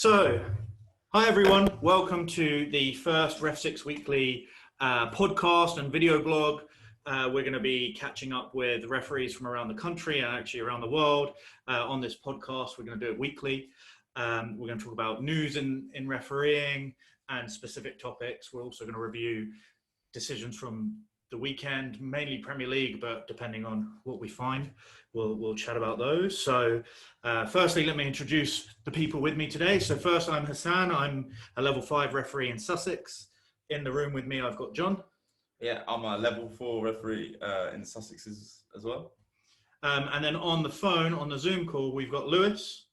So, hi everyone, welcome to the first REFSIX Weekly podcast and video blog. We're going to be catching up with referees from around the country and actually around the world on this podcast. We're going to do it weekly. We're going to talk about news in refereeing and specific topics. We're also going to review decisions from the weekend, mainly Premier League, but depending on what we find, we'll chat about those. So firstly, let me introduce the people with me today. So first, I'm Hassan. I'm a level 5 referee in Sussex. In the room with me, I've got John. Yeah, I'm a level 4 referee in Sussex as well. And then on the phone, on the Zoom call, we've got Lewis.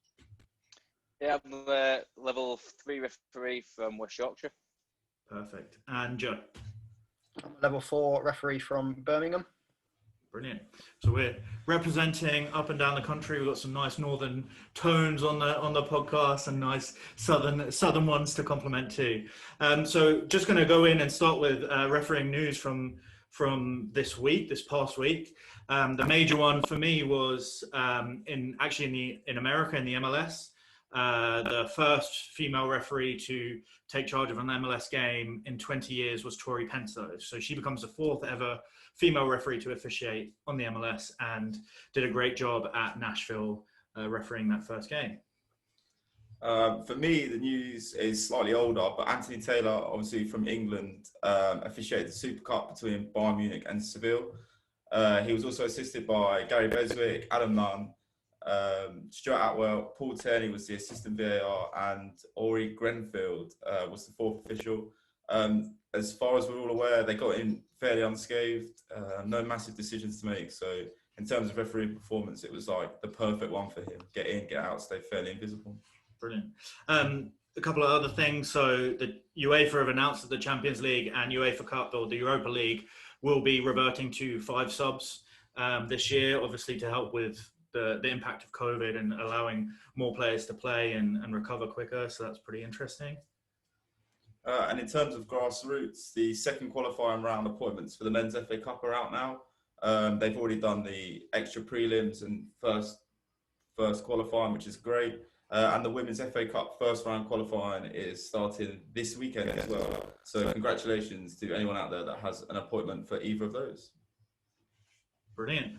Yeah, I'm a level 3 referee from West Yorkshire. Perfect. And Joe. I'm a level 4 referee from Birmingham. Brilliant. So we're representing up and down the country. We've got some nice northern tones on the podcast and nice southern ones to complement too. So just going to go in and start with refereeing news from this past week. The major one for me was in America in the MLS. The first female referee to take charge of an MLS game in 20 years was Tori Penso. So she becomes the 4th ever female referee to officiate on the MLS and did a great job at Nashville refereeing that first game. For me, the news is slightly older, but Anthony Taylor, obviously from England, officiated the Super Cup between Bayern Munich and Seville. He was also assisted by Gary Beswick, Adam Nunn, Stuart Atwell, Paul Tierney was the assistant VAR, and Ori Grenfield was the 4th official. As far as we're all aware, they got in fairly unscathed, no massive decisions to make. So in terms of refereeing performance, it was like the perfect one for him. Get in, get out, stay fairly invisible. Brilliant. A couple of other things. So the UEFA have announced that the Champions League and UEFA Cup, or the Europa League, will be reverting to 5 subs this year, obviously to help with the impact of COVID and allowing more players to play and recover quicker. So that's pretty interesting. And in terms of grassroots, the second qualifying round appointments for the Men's FA Cup are out now. They've already done the extra prelims and first qualifying, which is great. And the Women's FA Cup first round qualifying is starting this weekend as well. So congratulations to anyone out there that has an appointment for either of those. Brilliant.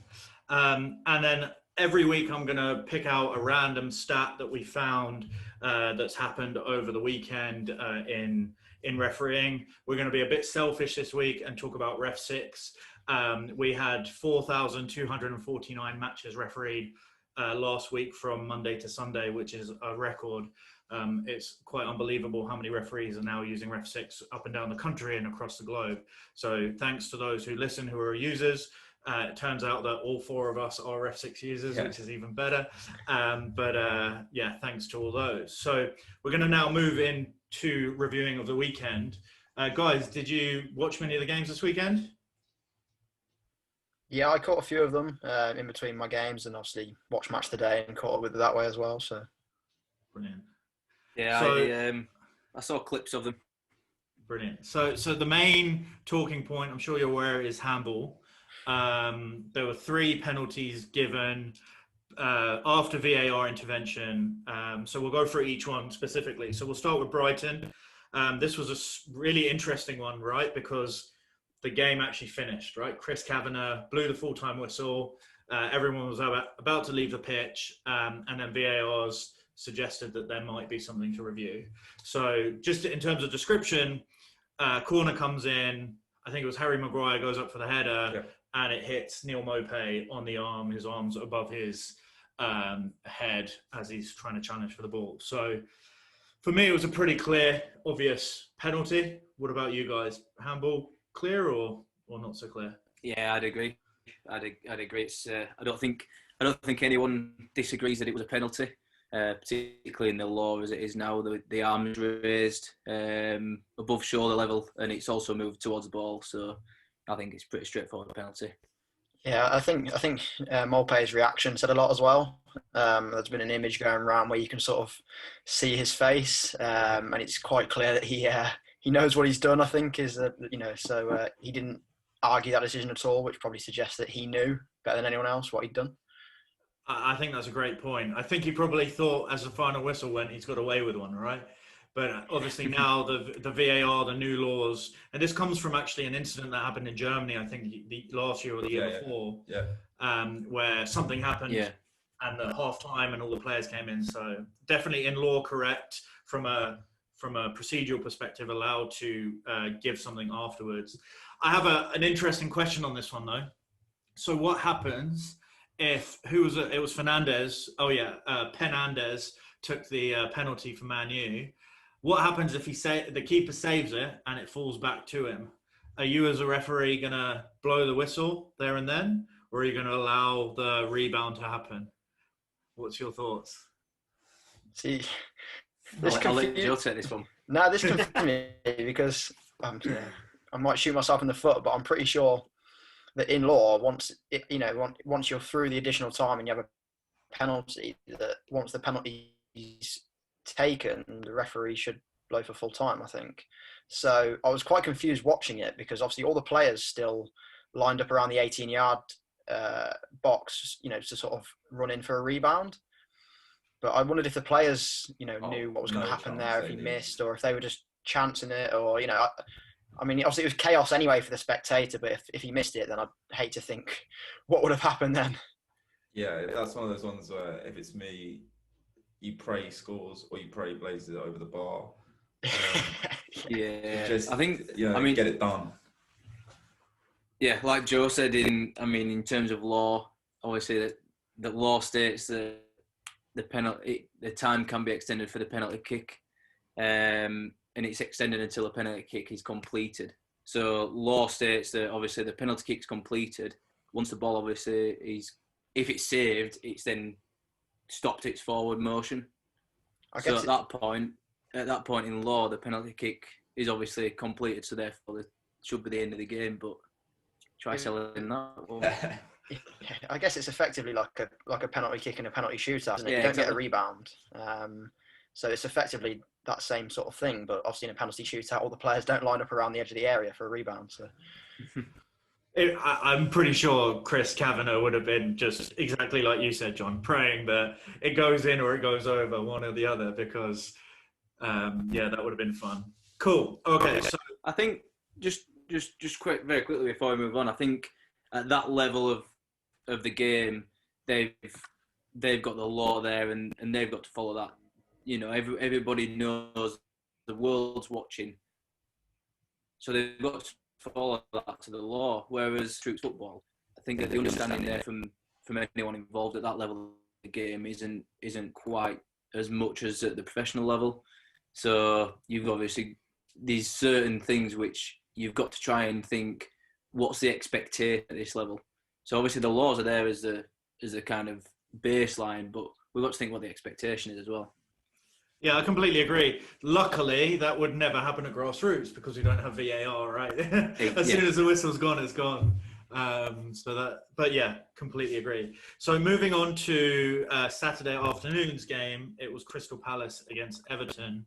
And then every week I'm going to pick out a random stat that we found that's happened over the weekend in refereeing. We're going to be a bit selfish this week and talk about REFSIX. We had 4,249 matches refereed last week from Monday to Sunday, which is a record. It's quite unbelievable how many referees are now using REFSIX up and down the country and across the globe. So thanks to those who listen, who are users. It turns out that all 4 of us are REFSIX users, which is even better. Yeah, thanks to all those. So we're going to now move into reviewing of the weekend. Guys, did you watch many of the games this weekend? Yeah, I caught a few of them in between my games, and obviously watched Match Today and caught up with it that way as well. So Brilliant. Yeah, so, I saw clips of them. Brilliant. So the main talking point, I'm sure you're aware, is handball. There were 3 penalties given after VAR intervention. So we'll go through each one specifically. So we'll start with Brighton. This was a really interesting one, right? Because the game actually finished, right? Chris Kavanagh blew the full-time whistle. Everyone was about to leave the pitch. And then VAR's suggested that there might be something to review. So just in terms of description, corner comes in. I think it was Harry Maguire goes up for the header. Yeah. And it hits Neil Maupay on the arm. His arm's above his head as he's trying to challenge for the ball. So for me, it was a pretty clear, obvious penalty. What about you guys? Handball clear or not so clear? Yeah, I'd agree. I'd agree. It's I don't think anyone disagrees that it was a penalty, particularly in the law as it is now. The arm is raised above shoulder level, and it's also moved towards the ball. So I think it's pretty straightforward penalty. yeah, I think Maupay's reaction said a lot as well. There's been an image going around where you can sort of see his face, and it's quite clear that he knows what he's done. I think is that so he didn't argue that decision at all, which probably suggests that he knew better than anyone else what he'd done. I think that's a great point. I think he probably thought as the final whistle went, he's got away with one, right? But obviously now the VAR, the new laws, and this comes from actually an incident that happened in Germany, I think last year or the year before, where something happened and the half time and all the players came in. So definitely in law correct from a procedural perspective, allowed to give something afterwards. I have an interesting question on this one though. So what happens if it was Fernandez? Oh yeah, Penandez took the penalty for Man U. What happens if the keeper saves it and it falls back to him? Are you as a referee gonna blow the whistle there and then, or are you gonna allow the rebound to happen? What's your thoughts? See, I'll let Joe take this one. No, this confused me because I might shoot myself in the foot, but I'm pretty sure that in law, once you're through the additional time and you have a penalty, that once the penalty is taken, the referee should blow for full time, I think. So I was quite confused watching it because obviously all the players still lined up around the 18-yard box, to sort of run in for a rebound. But I wondered if the players, knew what was going to happen there, if he missed, or if they were just chancing it, or, I mean, obviously it was chaos anyway for the spectator, but if he missed it, then I'd hate to think what would have happened then. Yeah, that's one of those ones where if it's me, you pray he scores or you pray he blazes it over the bar. I think, get it done. Yeah, like Joe said, in terms of law, obviously the law states that the time can be extended for the penalty kick, and it's extended until the penalty kick is completed. So law states that obviously the penalty kick's completed. Once the ball obviously if it's saved, it's then stopped its forward motion. So at that point in law, the penalty kick is obviously completed. So therefore, it should be the end of the game. But try selling that one. I guess it's effectively like a penalty kick and a penalty shootout, isn't it? You don't get a rebound. So it's effectively that same sort of thing, but obviously in a penalty shootout, all the players don't line up around the edge of the area for a rebound. So I'm pretty sure Chris Kavanagh would have been just exactly like you said, John, praying that it goes in or it goes over, one or the other, because that would have been fun. Cool. Okay. So I think just very quickly before we move on, I think at that level of the game, they've got the law there and they've got to follow that. Everybody knows the world's watching, so they've got to follow that to the law. Whereas through football, I think that the understanding there from anyone involved at that level of the game isn't quite as much as at the professional level. So you've obviously these certain things which you've got to try and think, what's the expectation at this level? So obviously the laws are there as a kind of baseline, but we've got to think what the expectation is as well. Yeah, I completely agree. Luckily, that would never happen at grassroots because we don't have VAR, right? Soon as the whistle's gone, it's gone. But yeah, completely agree. So moving on to Saturday afternoon's game, it was Crystal Palace against Everton.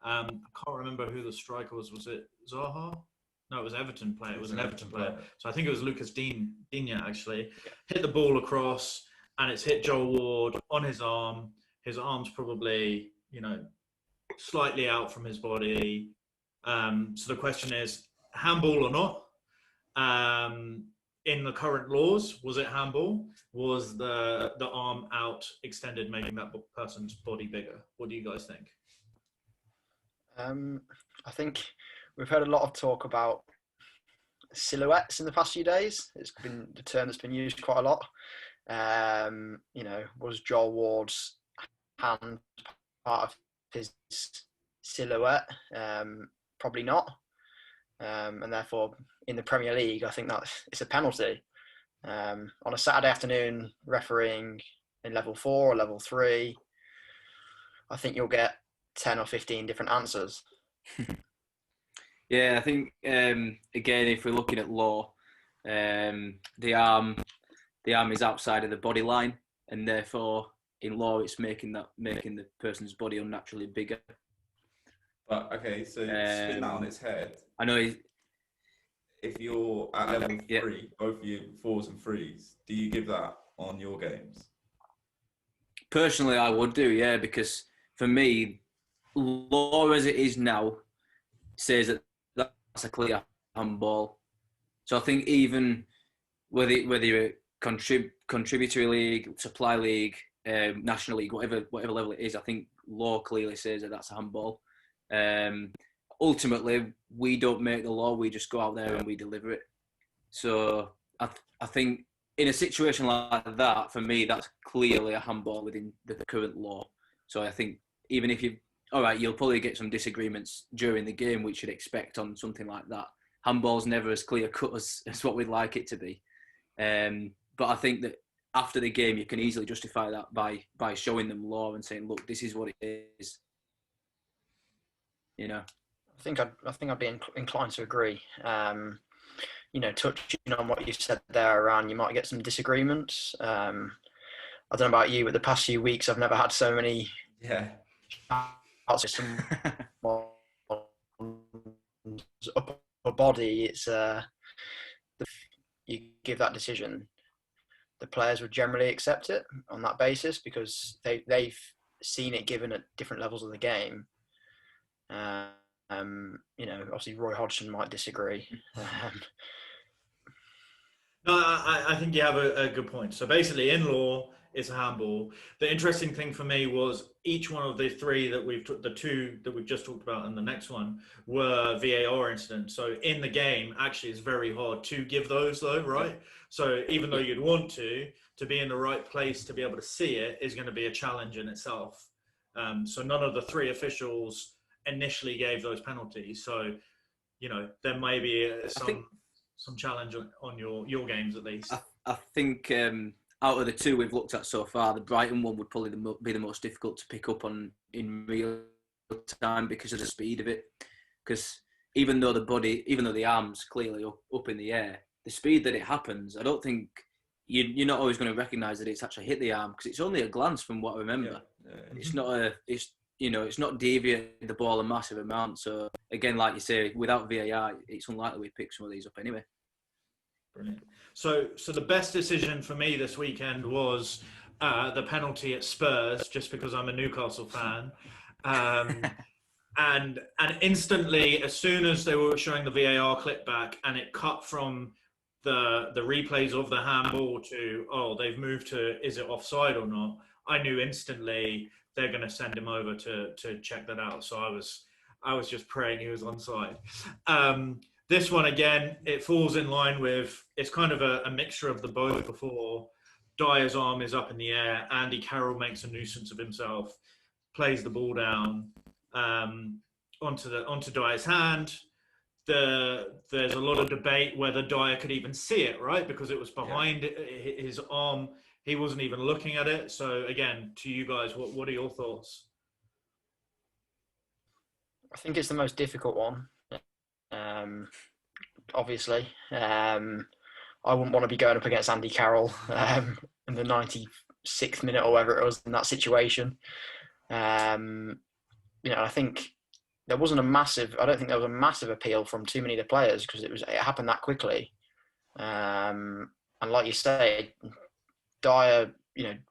I can't remember who the striker was. Was it Zaha? No, it was Everton player. It was an Everton player. So I think it was Lucas Digne actually. Hit the ball across, and it's hit Joel Ward on his arm. His arm's probably, slightly out from his body. So the question is, handball or not? In the current laws, was it handball? Was the arm out extended, making that person's body bigger? What do you guys think? I think we've heard a lot of talk about silhouettes in the past few days. It's been the term that's been used quite a lot. Was Joel Ward's hand part of his silhouette? Probably not. And therefore, in the Premier League, I think that it's a penalty. On a Saturday afternoon, refereeing in level 4 or level 3, I think you'll get 10 or 15 different answers. Yeah, I think again, if we're looking at law, the arm is outside of the body line, and therefore in law it's making the person's body unnaturally bigger. But okay, so spin that on its head. I know. If you're at level 3, both of you 4s and 3s, do you give that on your games? Personally, I would do, yeah, because for me, law as it is now says that that's a clear handball. So I think even whether you're a contributory league, supply league, national league, whatever level it is, I think law clearly says that that's a handball. Ultimately, we don't make the law; we just go out there and we deliver it. So I think in a situation like that, for me, that's clearly a handball within the current law. So I think even if you'll probably get some disagreements during the game, which you'd expect on something like that. Handball's never as clear cut as what we'd like it to be. But I think that after the game, you can easily justify that by showing them law and saying, look, this is what it is. You know, I think I'd be inclined to agree. Touching on what you said there around, you might get some disagreements. I don't know about you, but the past few weeks, I've never had so many. Yeah. Some upper body. It's you give that decision, the players would generally accept it on that basis because they've seen it given at different levels of the game. Obviously Roy Hodgson might disagree. No, I think you have a good point. So basically, in law, it's a handball. The interesting thing for me was each one of the three that the two that we've just talked about, and the next one were VAR incidents. So in the game, actually, it's very hard to give those, though, right? So even though you'd want to be in the right place to be able to see it is going to be a challenge in itself. So none of the three officials initially gave those penalties. So, there may be some challenge on your games at least. I think out of the two we've looked at so far, the Brighton one would probably be the most difficult to pick up on in real time because of the speed of it. Because even though the arm's clearly up in the air, the speed that it happens, I don't think you're not always going to recognise that it's actually hit the arm because it's only a glance from what I remember. Yeah. It's not deviating the ball a massive amount. So again, like you say, without VAR, it's unlikely we pick some of these up anyway. Brilliant. So the best decision for me this weekend was the penalty at Spurs, just because I'm a Newcastle fan. And instantly, as soon as they were showing the VAR clip back and it cut from the replays of the handball to, they've moved to, is it offside or not? I knew instantly they're going to send him over to check that out. So I was just praying he was onside. This one, again, it falls in line with, it's kind of a mixture of the both before. Dyer's arm is up in the air. Andy Carroll makes a nuisance of himself, plays the ball down onto Dyer's hand. There's a lot of debate whether Dyer could even see it, right? Because it was behind his arm. He wasn't even looking at it. So again, to you guys, what are your thoughts? I think it's the most difficult one. Obviously, I wouldn't want to be going up against Andy Carroll in the 96th minute or whatever it was in that situation. I think there wasn't I don't think there was a massive appeal from too many of the players because it happened that quickly. And like you say, Dyer,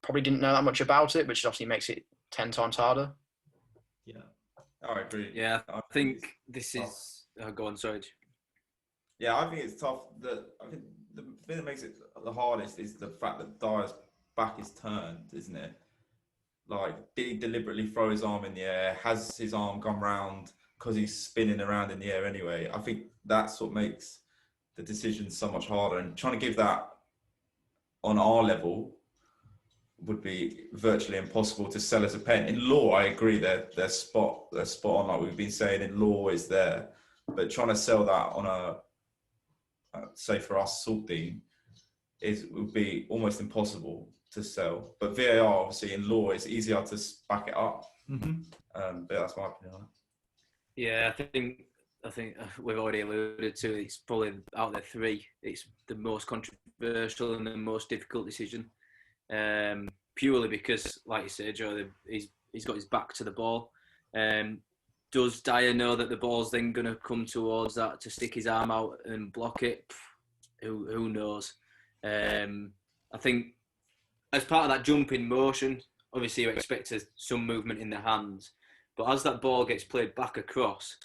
probably didn't know that much about it, which obviously makes it 10 times harder. Yeah, I agree. Yeah, I think this is. Go on, sorry. Yeah, I think it's tough. I think the thing that makes it the hardest is the fact that Dyer's back is turned, isn't it? Like, did he deliberately throw his arm in the air? Has his arm gone round because he's spinning around in the air anyway? I think that's what makes the decision so much harder. And trying to give that on our level would be virtually impossible to sell as a pen. In law, I agree they're spot on, like we've been saying. In law is there, but trying to sell that on a say for us Saltine would be almost impossible to sell. But VAR obviously in law is easier to back it up. Mm-hmm. But that's my opinion on it. Yeah, I think we've already alluded to it's probably out of the three, it's the most controversial and the most difficult decision. Purely because, like you said, Joe, he's got his back to the ball. Does Dyer know that the ball's then going to come towards that to stick his arm out and block it? Who knows? I think as part of that jump in motion, obviously you expect some movement in the hands, but as that ball gets played back across,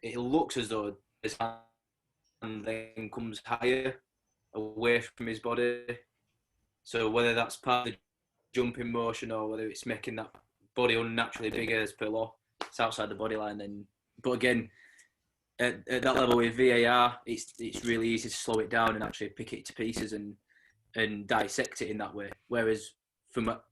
it looks as though his hand then comes higher away from his body. So whether that's part of the jumping motion or whether it's making that body unnaturally bigger as per law, it's outside the body line. Then, but again, at that level with VAR, it's really easy to slow it down and actually pick it to pieces and dissect it in that way. Whereas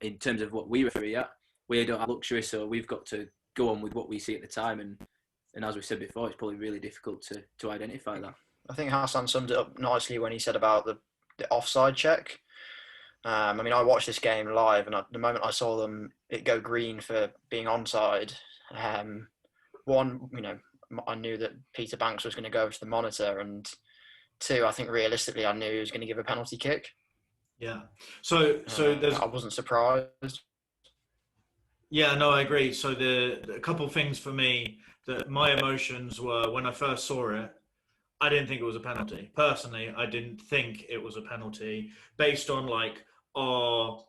in terms of what we referee at, we don't have luxury, so we've got to go on with what we see at the time. And as we said before, it's probably really difficult to identify that. I think Hassan summed it up nicely when he said about the offside check. I mean, I watched this game live, and the moment I saw it go green for being onside, one, I knew that Peter Banks was going to go over to the monitor, and two, I think realistically, I knew he was going to give a penalty kick. Yeah. So I wasn't surprised. Yeah, no, I agree. So a couple things for me that my emotions were when I first saw it, I didn't think it was a penalty. Personally, I didn't think it was a penalty based on like our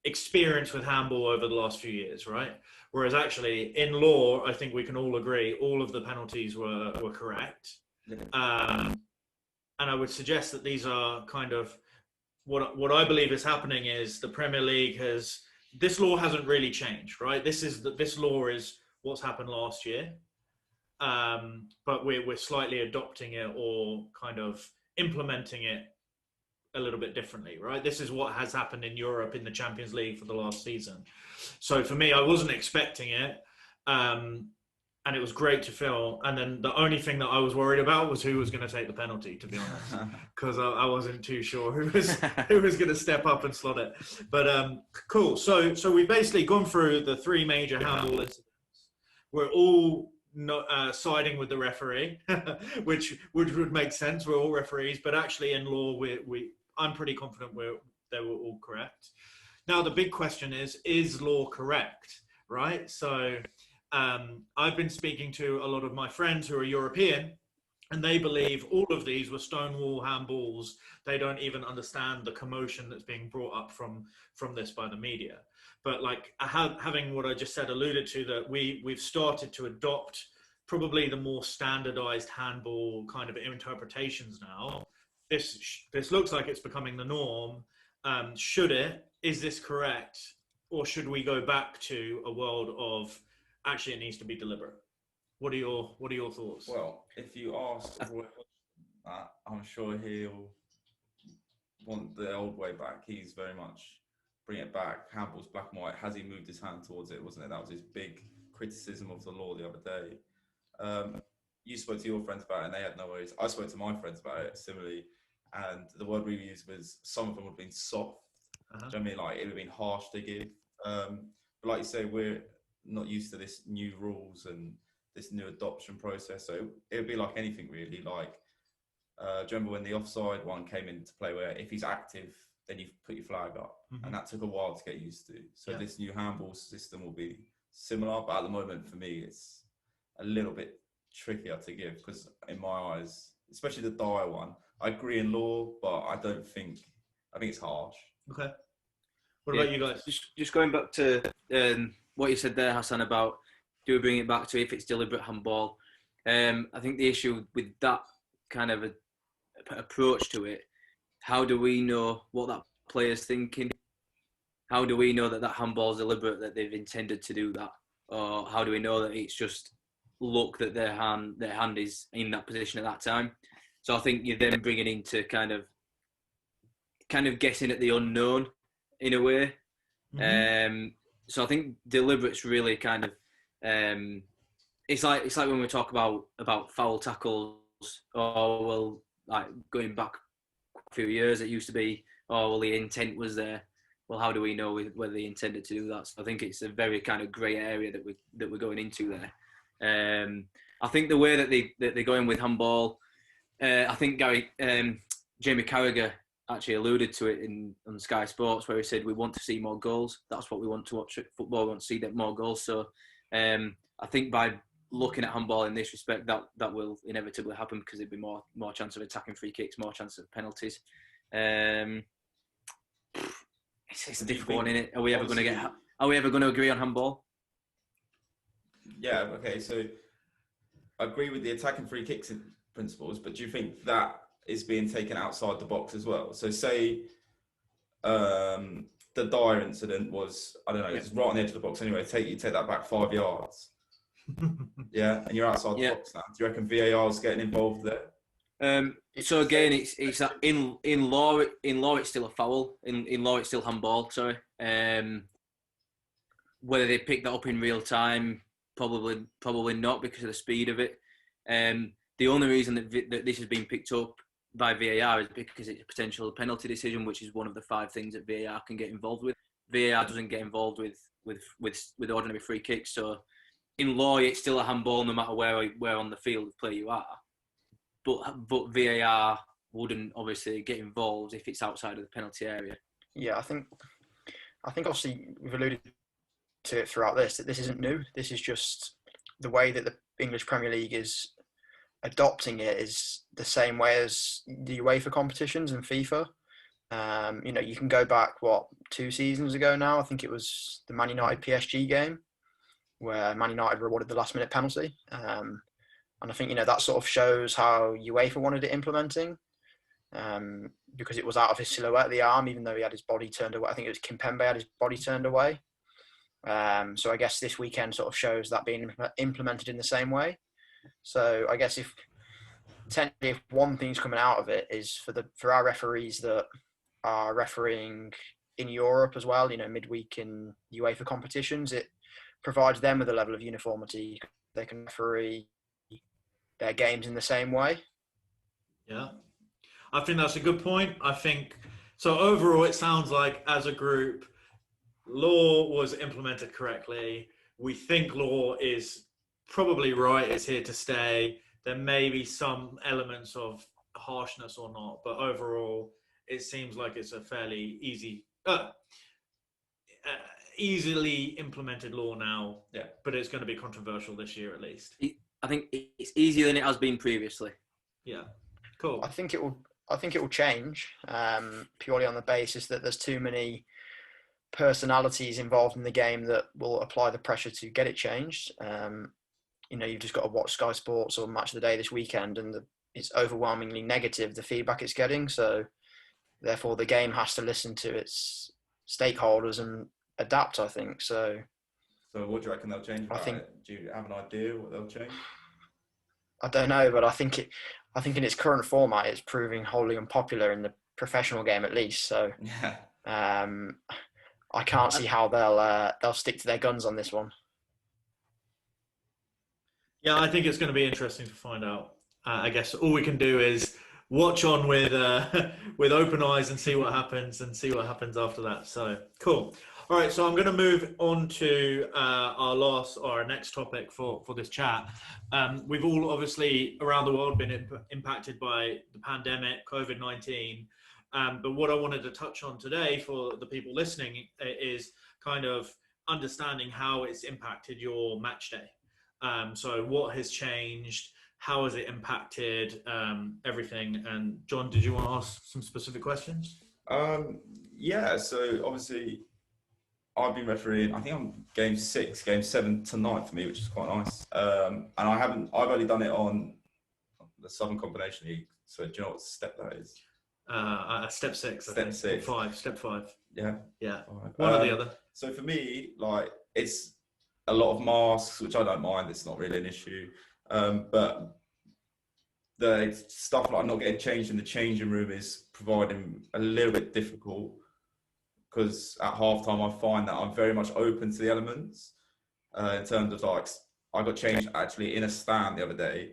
experience with handball over the last few years, right? Whereas actually in law, I think we can all agree all of the penalties were correct. And I would suggest that these are kind of what I believe is happening is the Premier League this law hasn't really changed, right? This law is what's happened last year. But we're slightly adopting it or kind of implementing it a little bit differently, right? This is what has happened in Europe in the Champions League for the last season. So for me, I wasn't expecting it. And it was great to feel. And then the only thing that I was worried about was who was going to take the penalty, to be honest, because I wasn't too sure who was going to step up and slot it. But cool. So we've basically gone through the three major handball incidents. We're all siding with the referee, which would make sense. We're all referees, but actually in law, I'm pretty confident they were all correct. Now the big question is law correct, right? So I've been speaking to a lot of my friends who are European, and they believe all of these were stonewall handballs. They don't even understand the commotion that's being brought up from this by the media. But like having what I just said alluded to, that we've started to adopt probably the more standardized handball kind of interpretations now. This looks like it's becoming the norm. Should it? Is this correct? Or should we go back to a world of actually it needs to be deliberate? What are your thoughts? Well, if you ask Roy, I'm sure he'll want the old way back. He's very much bring it back. Handball's black and white. Has he moved his hand towards it? Wasn't it? That was his big criticism of the law the other day. You spoke to your friends about it and they had no worries. I spoke to my friends about it similarly, and the word we used was some of them would have been soft. Do you know what I mean? Like it would have been harsh to give. But like you say, we're not used to this new rules and this new adoption process. So it would be like anything really. Like, do you remember when the offside one came into play where if he's active, then you put your flag up, and that took a while to get used to. So this new handball system will be similar, but at the moment for me, it's a little bit trickier to give because in my eyes, especially the Dyer one, I agree in law, but I think it's harsh. Okay. What about you guys? Just going back to what you said there, Hassan, about do we bring it back to if it's deliberate handball? I think the issue with that kind of approach to it, how do we know what that player's thinking? How do we know that handball is deliberate, that they've intended to do that? Or how do we know that it's just luck that their hand is in that position at that time? So I think you're then bringing into kind of guessing at the unknown in a way. So I think deliberate's really kind of it's like when we talk about foul tackles, or well, like going back a few years, it used to be, oh well, the intent was there. Well, how do we know whether they intended to do that? So I think it's a very kind of grey area that we're going into there. I think the way that they're going with handball, I think Jamie Carragher actually alluded to it on Sky Sports, where he said we want to see more goals. That's what we want to watch at football. We want to see more goals. So I think by looking at handball in this respect, that will inevitably happen because there'd be more chance of attacking free kicks, more chance of penalties. It's a difficult one, isn't it? Are we ever going to get Are we ever going to agree on handball? Yeah, okay, so I agree with the attacking free kicks in principles, but do you think that is being taken outside the box as well? So say the Dyer incident was, I don't know, it's right on the edge of the box anyway, you take that back 5 yards. Yeah, and you're outside the box now. Do you reckon VAR is getting involved there? So again, it's in law it's still a foul. In law it's still handball. Sorry. Whether they pick that up in real time, probably not because of the speed of it. The only reason that this has been picked up by VAR is because it's a potential penalty decision, which is one of the 5 things that VAR can get involved with. VAR doesn't get involved with ordinary free kicks. So in law, it's still a handball no matter where on the field of play you are. But VAR wouldn't obviously get involved if it's outside of the penalty area. Yeah, I think obviously we've alluded to it throughout this, that this isn't new. This is just the way that the English Premier League is adopting it is the same way as the UEFA competitions and FIFA. You can go back, 2 seasons ago now, I think it was the Man United PSG game, where Man United rewarded the last minute penalty. And I think, that sort of shows how UEFA wanted it implementing, because it was out of his silhouette, the arm, even though he had his body turned away. I think it was Kimpembe had his body turned away. So I guess this weekend sort of shows that being implemented in the same way. So I guess if one thing's coming out of it is for our referees that are refereeing in Europe as well, midweek in UEFA competitions, it provides them with a level of uniformity. They can referee their games in the same way. Yeah, I think that's a good point. I think so. Overall, it sounds like as a group, law was implemented correctly. We think law is probably right. It's here to stay. There may be some elements of harshness or not, but overall, it seems like it's a fairly easily implemented law now. Yeah, but it's going to be controversial this year at least. I think it's easier than it has been previously. Yeah, cool. I think it will change purely on the basis that there's too many personalities involved in the game that will apply the pressure to get it changed. You've just got to watch Sky Sports or Match of the Day this weekend, and it's overwhelmingly negative, the feedback it's getting. So therefore the game has to listen to its stakeholders and adapt, I think. So what do you reckon they'll change about it? Do you have an idea what they'll change? I don't know, but I think in its current format, it's proving wholly unpopular in the professional game, at least. So yeah. I can't see how they'll stick to their guns on this one. Yeah, I think it's going to be interesting to find out. I guess all we can do is watch on with open eyes and see what happens after that. So cool. All right, so I'm going to move on to our next topic for this chat. We've all obviously around the world been impacted by the pandemic, COVID-19. But what I wanted to touch on today for the people listening is kind of understanding how it's impacted your match day. So what has changed? How has it impacted everything? And John, did you want to ask some specific questions? Yeah, so obviously I've been refereeing, I think I'm game 7 tonight for me, which is quite nice. And I've only done it on the Southern Combination League. So do you know what step that is? Step 6. Step 5. Yeah. Yeah. Right. One or the other. So for me, it's a lot of masks, which I don't mind. It's not really an issue. But the stuff like not getting changed in the changing room is proving a little bit difficult, because at halftime I find that I'm very much open to the elements in terms of I got changed actually in a stand the other day.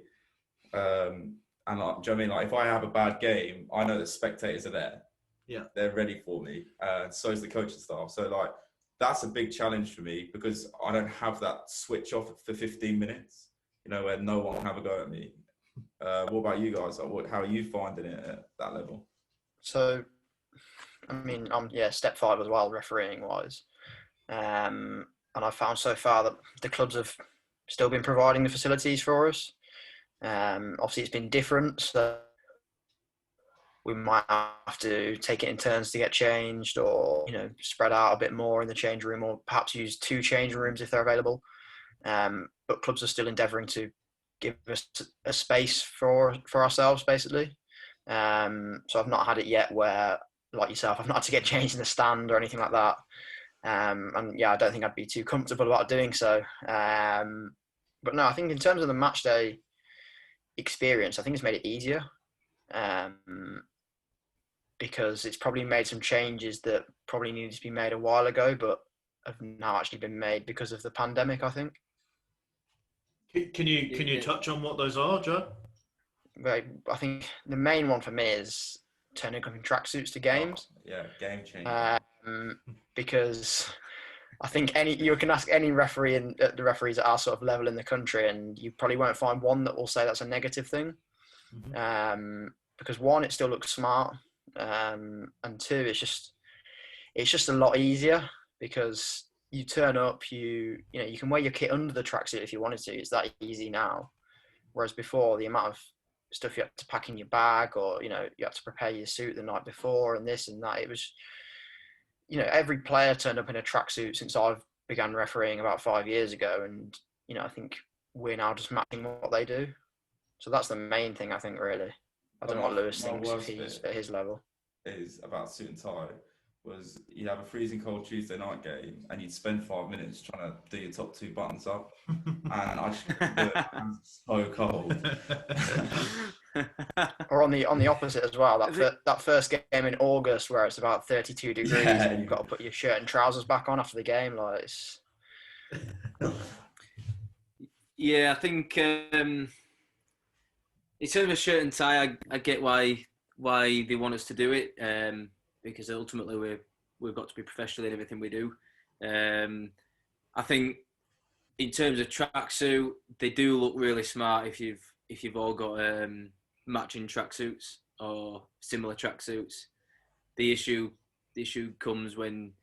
And do you know what I mean? If I have a bad game, I know that spectators are there. Yeah. They're ready for me. So is the coaching staff. So that's a big challenge for me, because I don't have that switch off for 15 minutes, where no one can have a go at me. What about you guys? How are you finding it at that level? So, I mean, step 5 as well, refereeing wise. And I've found so far that the clubs have still been providing the facilities for us. Obviously, it's been different. So we might have to take it in turns to get changed, or spread out a bit more in the change room, or perhaps use 2 change rooms if they're available. But clubs are still endeavouring to give us a space for ourselves, basically. So I've not had it yet where, like yourself, I've not had to get changed in the stand or anything like that. And yeah, I don't think I'd be too comfortable about doing so. But no, I think in terms of the match day experience, I think it's made it easier. Because it's probably made some changes that probably needed to be made a while ago, but have now actually been made because of the pandemic, I think. Can you touch on what those are, Joe? Right, I think the main one for me is turning up in tracksuits to games. Oh, yeah, game changer. Because I think you can ask any referee and the referees at our sort of level in the country, and you probably won't find one that will say that's a negative thing. Mm-hmm. Because one, it still looks smart, and 2, it's just a lot easier because you turn up, you can wear your kit under the tracksuit if you wanted to. It's that easy now, whereas before the amount of stuff you had to pack in your bag, or you had to prepare your suit the night before, and this and that. It was, every player turned up in a tracksuit since I've began refereeing about 5 years ago, and I think we're now just matching what they do. So that's the main thing, I think, really. I don't know what Lewis thinks if he's at his level. Is about suit and tie. Was you'd have a freezing cold Tuesday night game, and you'd spend 5 minutes trying to do your top 2 buttons up, and I just so cold. Or on the opposite as well. That first game in August where it's about 32 degrees, and you've got to put your shirt and trousers back on after the game. Like, it's... Yeah, I think in terms of shirt and tie, I get why they want us to do it. Because ultimately we've got to be professional in everything we do. I think in terms of tracksuit, they do look really smart if you've all got matching tracksuits or similar tracksuits. The issue comes when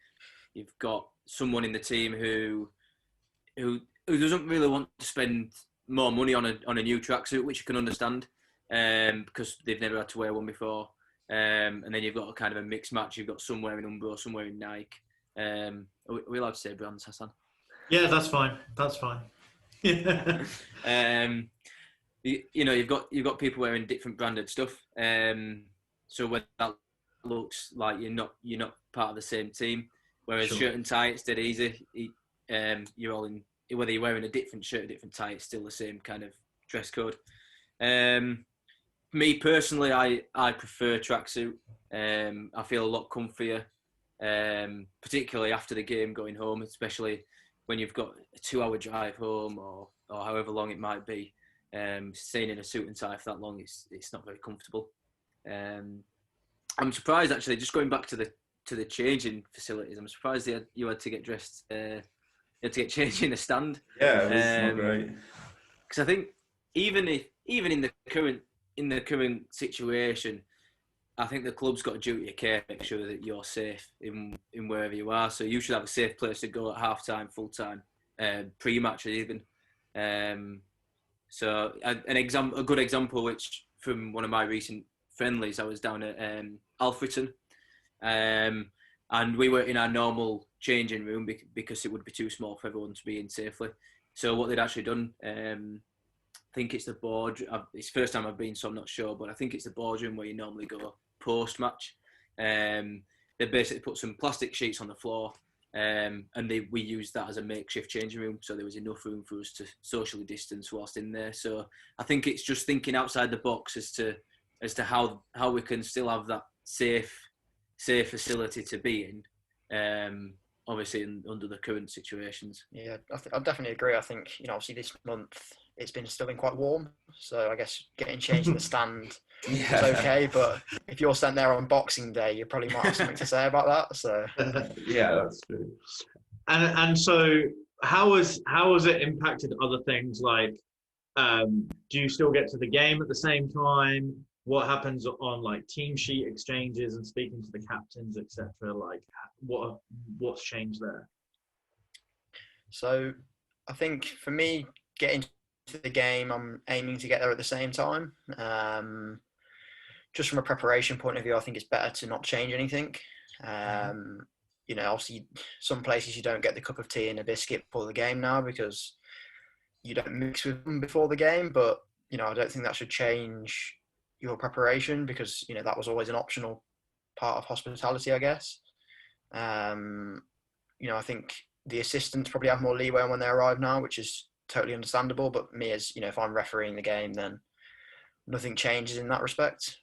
you've got someone in the team who doesn't really want to spend more money on a new tracksuit, which you can understand, because they've never had to wear one before. And then you've got a kind of a mixed match. You've got some wearing Umbro, some wearing Nike. Are we allowed to say brands, Hassan? Yeah, that's fine. That's fine. You've got people wearing different branded stuff. So when that looks like you're not part of the same team, whereas shirt and tie, it's dead easy. You're all in. Whether you're wearing a different shirt, a different tie, it's still the same kind of dress code. Me personally, I prefer tracksuit. I feel a lot comfier, particularly after the game going home, especially when you've got a 2-hour drive home or however long it might be. Staying in a suit and tie for that long, it's not very comfortable. I'm surprised, actually, just going back to the changing facilities. I'm surprised you had to get dressed. You had to get changed in the stand. Yeah, it was not great. Because I think even in the current situation, I think the club's got a duty of care to make sure that you're safe in wherever you are. So you should have a safe place to go at half-time, full-time, pre-match even. So a good example, which from one of my recent friendlies, I was down at Alfreton, and we were in our normal changing room because it would be too small for everyone to be in safely. So what they'd actually done, I think it's the board. It's the first time I've been, so I'm not sure, but I think it's the boardroom where you normally go post-match. They basically put some plastic sheets on the floor, and we used that as a makeshift changing room, so there was enough room for us to socially distance whilst in there. So I think it's just thinking outside the box as to how we can still have that safe facility to be in. Obviously under the current situations. Yeah, I definitely agree. I think, obviously this month it's still been quite warm, so I guess getting changed in the stand is okay. But if you're sent there on Boxing Day, you probably might have something to say about that. So yeah, that's true. And so how has it impacted other things like? Do you still get to the game at the same time? What happens on like team sheet exchanges and speaking to the captains, etc.? Like, what's changed there? So, I think for me, getting to the game, I'm aiming to get there at the same time. just from a preparation point of view, I think it's better to not change anything. Obviously, some places you don't get the cup of tea and a biscuit before the game now because you don't mix with them before the game. But I don't think that should change your preparation because that was always an optional part of hospitality, I guess. I think the assistants probably have more leeway when they arrive now, which is totally understandable. But me, as if I'm refereeing the game, then nothing changes in that respect.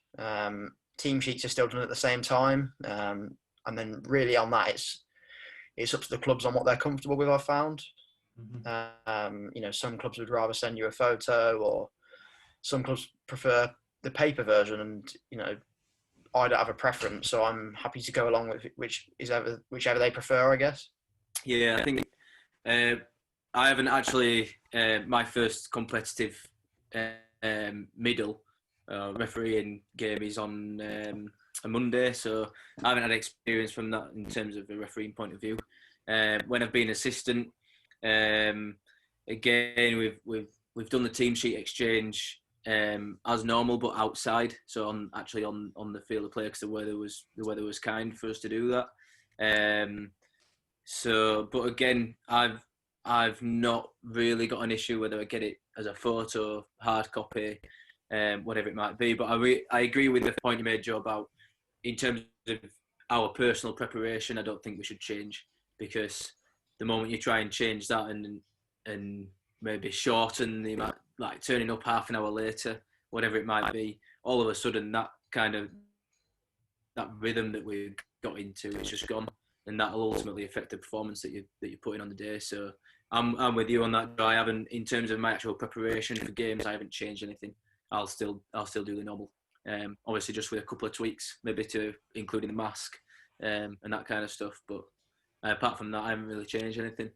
Team sheets are still done at the same time, and then really on that, it's up to the clubs on what they're comfortable with. I've found, some clubs would rather send you a photo, or some clubs prefer the paper version, and I don't have a preference, so I'm happy to go along with whichever they prefer, I guess. Yeah, I think I haven't actually my first competitive middle refereeing game is on a Monday, so I haven't had experience from that in terms of a refereeing point of view. When I've been assistant, again we've done the team sheet exchange as normal, but outside, so on the field of play, because the weather was kind for us to do that. But again, I've not really got an issue whether I get it as a photo, hard copy, whatever it might be. But I agree with the point you made, Joe, about in terms of our personal preparation. I don't think we should change, because the moment you try and change that and maybe shorten the amount, like turning up half an hour later, whatever it might be, all of a sudden that rhythm that we got into is just gone, and that will ultimately affect the performance that you're putting on the day. So I'm with you on that. I haven't, in terms of my actual preparation for games, I haven't changed anything. I'll still do the normal. Obviously, just with a couple of tweaks, maybe to including the mask and that kind of stuff. But apart from that, I haven't really changed anything.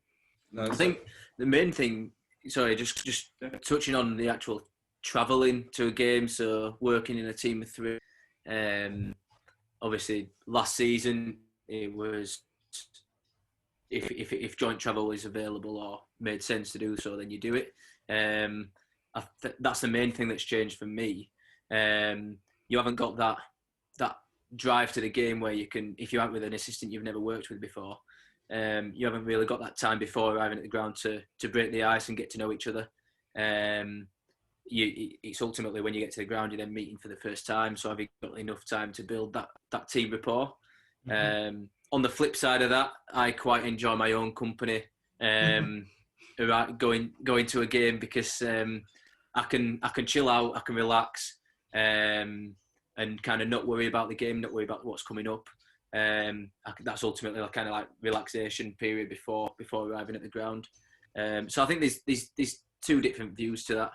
No, I think the main thing. Sorry, just touching on the actual travelling to a game. So working in a team of three. Obviously, last season it was if joint travel is available or made sense to do so, then you do it. That's the main thing that's changed for me. You haven't got that drive to the game where you can, if you're out with an assistant you've never worked with before, you haven't really got that time before arriving at the ground to break the ice and get to know each other. It's ultimately when you get to the ground, you're then meeting for the first time. So have you got enough time to build that team rapport? Mm-hmm. On the flip side of that, I quite enjoy my own company. Going to a game, because I can chill out, I can relax, and kind of not worry about the game, not worry about what's coming up. That's ultimately a kind of like relaxation period before arriving at the ground. So I think there's two different views to that.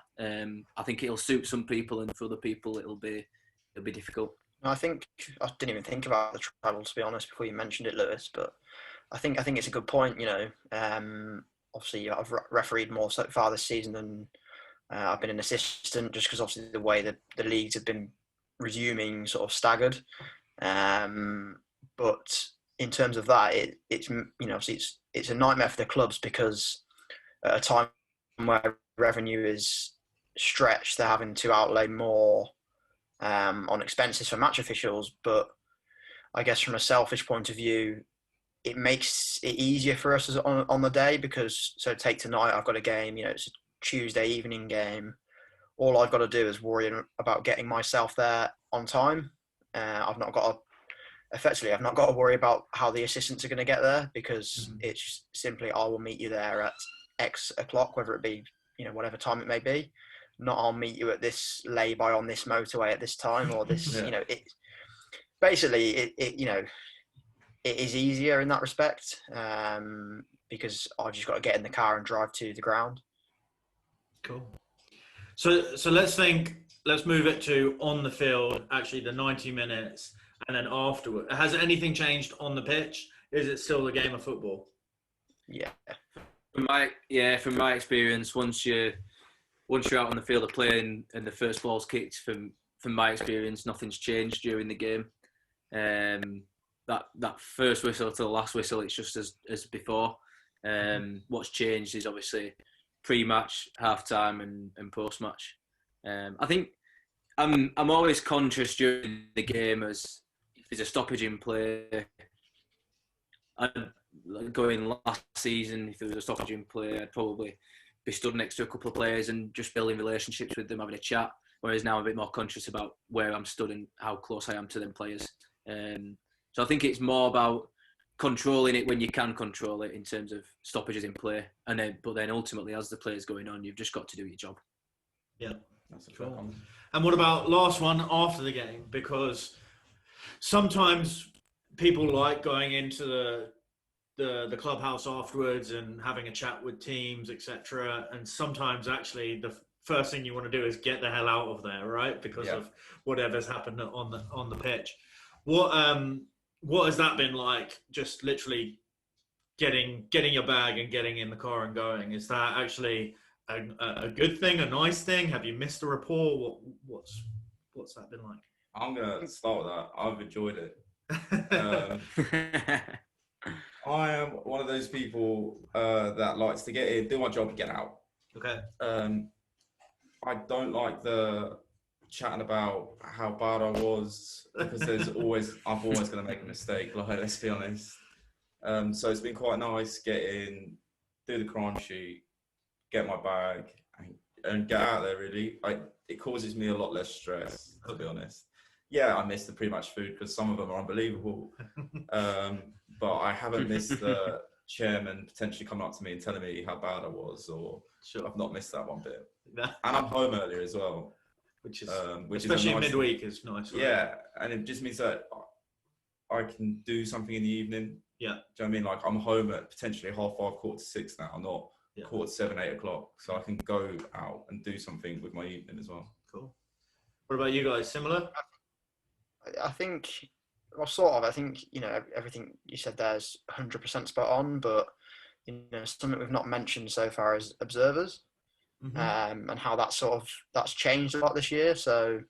I think it'll suit some people, and for other people it'll be difficult. I think I didn't even think about the travel, to be honest, before you mentioned it, Lewis. But I think it's a good point. Obviously I've refereed more so far this season than I've been an assistant, just because obviously the way that the leagues have been resuming sort of staggered. But in terms of that, it's obviously it's a nightmare for the clubs, because at a time where revenue is stretched, they're having to outlay more on expenses for match officials. But I guess from a selfish point of view, it makes it easier for us on the day, because so take tonight, I've got a game, it's a Tuesday evening game. All I've got to do is worry about getting myself there on time. I've not got to worry about how the assistants are going to get there, because it's simply, I will meet you there at X o'clock, whether it be, whatever time it may be. Not I'll meet you at this lay-by on this motorway at this time, or this, it basically, it is easier in that respect, because I've just got to get in the car and drive to the ground. Cool. So let's move it to on the field, actually the 90 minutes, and then afterward. Has anything changed on the pitch? Is it still a game of football? Yeah. From my experience, once you're out on the field of play and the first ball's kicked, from my experience, nothing's changed during the game. That first whistle to the last whistle, it's just as before. What's changed is obviously pre-match, half-time, and post-match. I think I'm always conscious during the game as if there's a stoppage in play. Going last season, if there was a stoppage in play, I'd probably be stood next to a couple of players and just building relationships with them, having a chat. Whereas now I'm a bit more conscious about where I'm stood and how close I am to them players. So I think it's more about controlling it when you can control it in terms of stoppages in play, but then ultimately as the play's going on, you've just got to do your job. Yeah, That's a cool one. And what about last one after the game? Because sometimes people like going into the clubhouse afterwards and having a chat with teams, etc. And sometimes actually the first thing you want to do is get the hell out of there, right? Because of whatever's happened on the pitch. What has that been like? Just literally getting your bag and getting in the car and going. Is that actually a good thing, a nice thing? Have you missed a report? What's that been like? I'm gonna start with that. I've enjoyed it. I am one of those people that likes to get in, do my job, and get out. Okay. I don't like the chatting about how bad I was because I'm always going to make a mistake. Like, let's be honest. So it's been quite nice getting, do the crime sheet, get my bag, and get out there. Really, it causes me a lot less stress, to be honest. Yeah, I miss the pre-match food because some of them are unbelievable. But I haven't missed the chairman potentially coming up to me and telling me how bad I was, or I've not missed that one bit. And I'm home earlier as well. Which especially is midweek is nice. Right? Yeah, and it just means that I can do something in the evening. Yeah. Do you know what I mean? Like, I'm home at potentially 5:30, 5:45 now, not 7:45, 8 o'clock. So I can go out and do something with my evening as well. Cool. What about you guys? Similar? I think, well, sort of. I think, everything you said there is 100% spot on, but, something we've not mentioned so far is observers. And how that's changed a lot this year. So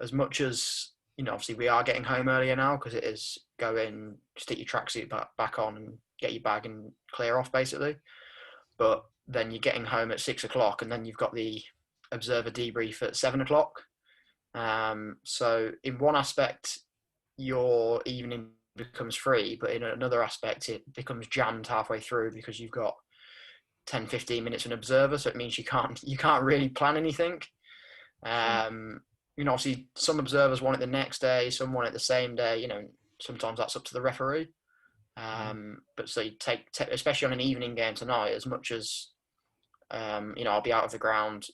as much as, obviously we are getting home earlier now because it is go in, stick your tracksuit back on and get your bag and clear off basically. But then you're getting home at 6 o'clock and then you've got the observer debrief at 7 o'clock. So in one aspect, your evening becomes free, but in another aspect, it becomes jammed halfway through because you've got 10-15 minutes an observer, so it means you can't really plan anything. Obviously some observers want it the next day, some want it the same day. Sometimes that's up to the referee. But so you take especially on an evening game tonight, as much as I'll be out of the ground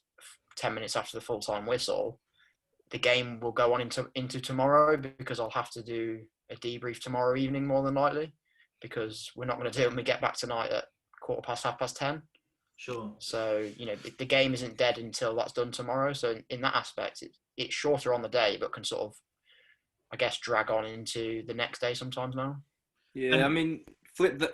10 minutes after the full-time whistle, the game will go on into tomorrow because I'll have to do a debrief tomorrow evening more than likely, because we're not going to do it when we get back tonight at 10:15. Sure. So, the game isn't dead until that's done tomorrow. So in that aspect, it's shorter on the day, but can sort of, I guess, drag on into the next day sometimes now. Yeah, flip the...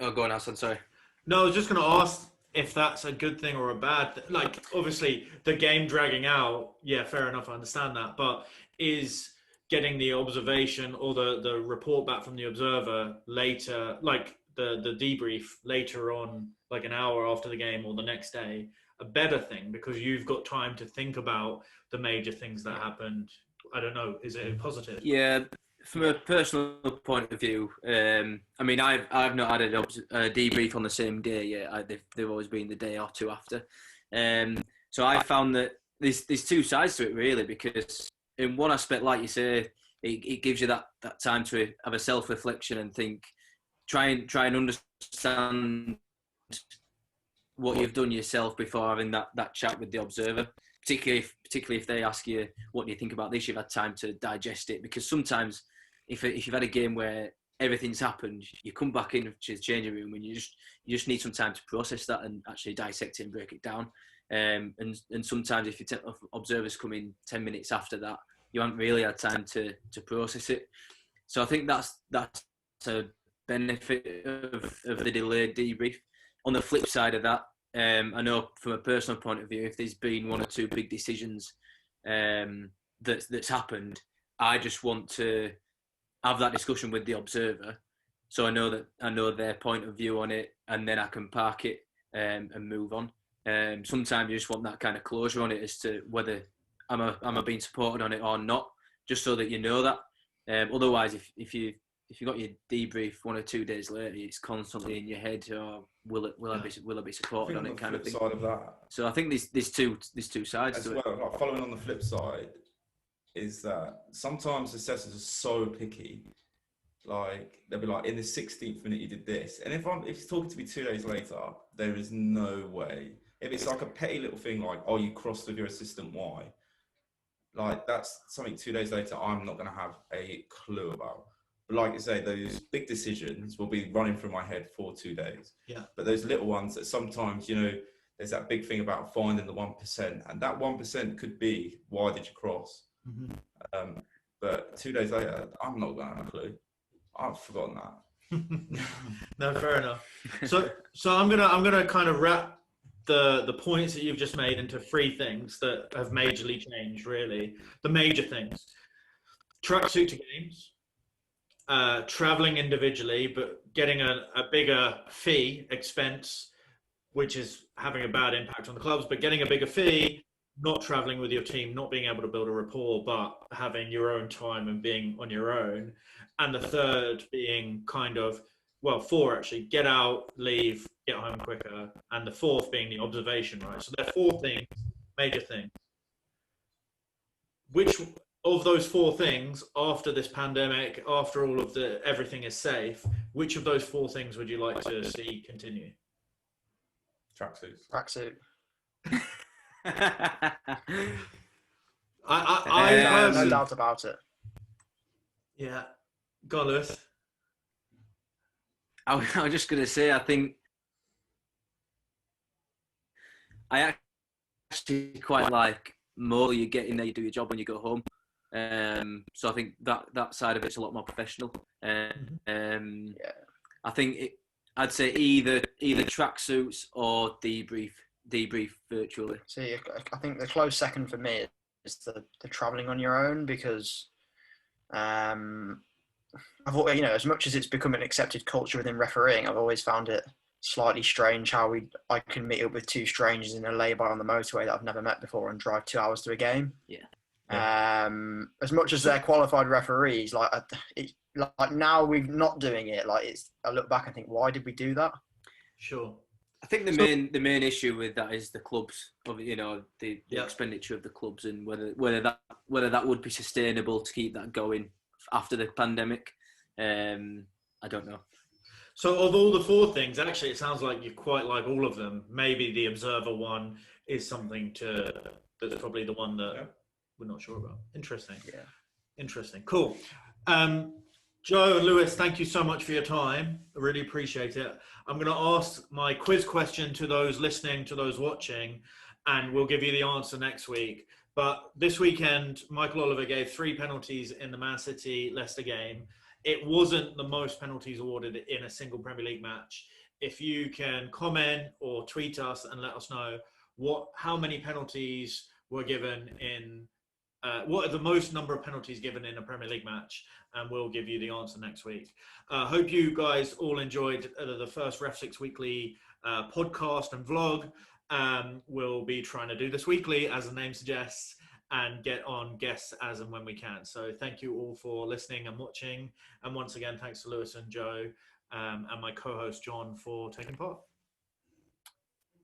Oh, go on, Hassan, sorry. No, I was just going to ask if that's a good thing or a bad thing. Like, obviously, the game dragging out, yeah, fair enough, I understand that. But is getting the observation or the report back from the observer later, like the debrief later on, like an hour after the game or the next day, a better thing because you've got time to think about the major things that happened? I don't know. Is it positive? Yeah, from a personal point of view, I've not had a debrief on the same day yet. They've always been the day or two after. So I found that there's two sides to it really, because in one aspect, like you say, it gives you that time to have a self-reflection and think, try and understand what you've done yourself before having that chat with the observer. Particularly if they ask you, what do you think about this? You've had time to digest it, because sometimes if you've had a game where everything's happened, you come back into the changing room and you just need some time to process that and actually dissect it and break it down. And sometimes if observers come in 10 minutes after that, you haven't really had time to process it. So I think that's a benefit of the delayed debrief. On the flip side of that, I know from a personal point of view, if there's been one or two big decisions that's happened, I just want to have that discussion with the observer, so I know their point of view on it, and then I can park it and move on. Sometimes you just want that kind of closure on it as to whether am I being supported on it or not, just so that you know that. Otherwise, if you got your debrief 1 or 2 days later, it's constantly in your head. Or will I be supported on it, kind of thing. Side of that, so I think there's two sides as to well. it. Like, following on the flip side is that sometimes assessors are so picky. Like, they'll be like, in the 16th minute you did this, and if he's talking to me 2 days later, there is no way. If it's like a petty little thing like, oh, you crossed with your assistant Y, like, that's something 2 days later I'm not going to have a clue about. But like I say, those big decisions will be running through my head for 2 days. Yeah. But those little ones that sometimes, there's that big thing about finding the 1%, and that 1% could be, why did you cross? Mm-hmm. But 2 days later, I'm not going to have a clue. I've forgotten that. No, fair enough. So I'm gonna kind of wrap the points that you've just made into 3 things that have majorly changed. Really, the major things: tracksuit to games, traveling individually, but getting a bigger fee expense, which is having a bad impact on the clubs, but getting a bigger fee, not traveling with your team, not being able to build a rapport, but having your own time and being on your own. And the third being kind of, well, 4 actually: get out, leave, get home quicker. And the 4th being the observation, right? So there are 4 things, major things. Which of those 4 things, after this pandemic, after all of everything is safe, which of those 4 things would you like to see continue? Tracksuit. No doubt about it. Yeah. Go on, Lewis. I was just going to say, I think I actually quite like more you get in there, you do your job when you go home. So I think that side of it's a lot more professional. I think I'd say either tracksuits or debrief virtually. See, I think the close second for me is the travelling on your own, because I've always, as much as it's become an accepted culture within refereeing, I've always found it slightly strange how I can meet up with 2 strangers in a lay-by on the motorway that I've never met before and drive 2 hours to a game. Yeah. As much as they're qualified referees, like now we're not doing it. Like, I look back and think, why did we do that? Sure. I think the main issue with that is the clubs, the expenditure of the clubs, and whether that would be sustainable to keep that going after the pandemic. I don't know. So of all the 4 things, actually, it sounds like you quite like all of them. Maybe the observer one is something that's probably the one that we're not sure about. Interesting. Yeah. Interesting. Cool. Joe and Lewis, thank you so much for your time. I really appreciate it. I'm going to ask my quiz question to those listening, to those watching, and we'll give you the answer next week. But this weekend, Michael Oliver gave 3 penalties in the Man City-Leicester game. It wasn't the most penalties awarded in a single Premier League match. If you can comment or tweet us and let us know how many penalties were given in, what are the most number of penalties given in a Premier League match, and we'll give you the answer next week. Hope you guys all enjoyed the first REFSIX Weekly podcast and vlog. We'll be trying to do this weekly, as the name suggests, and get on guests as and when we can. So thank you all for listening and watching. And once again, thanks to Lewis and Joe and my co-host John for taking part.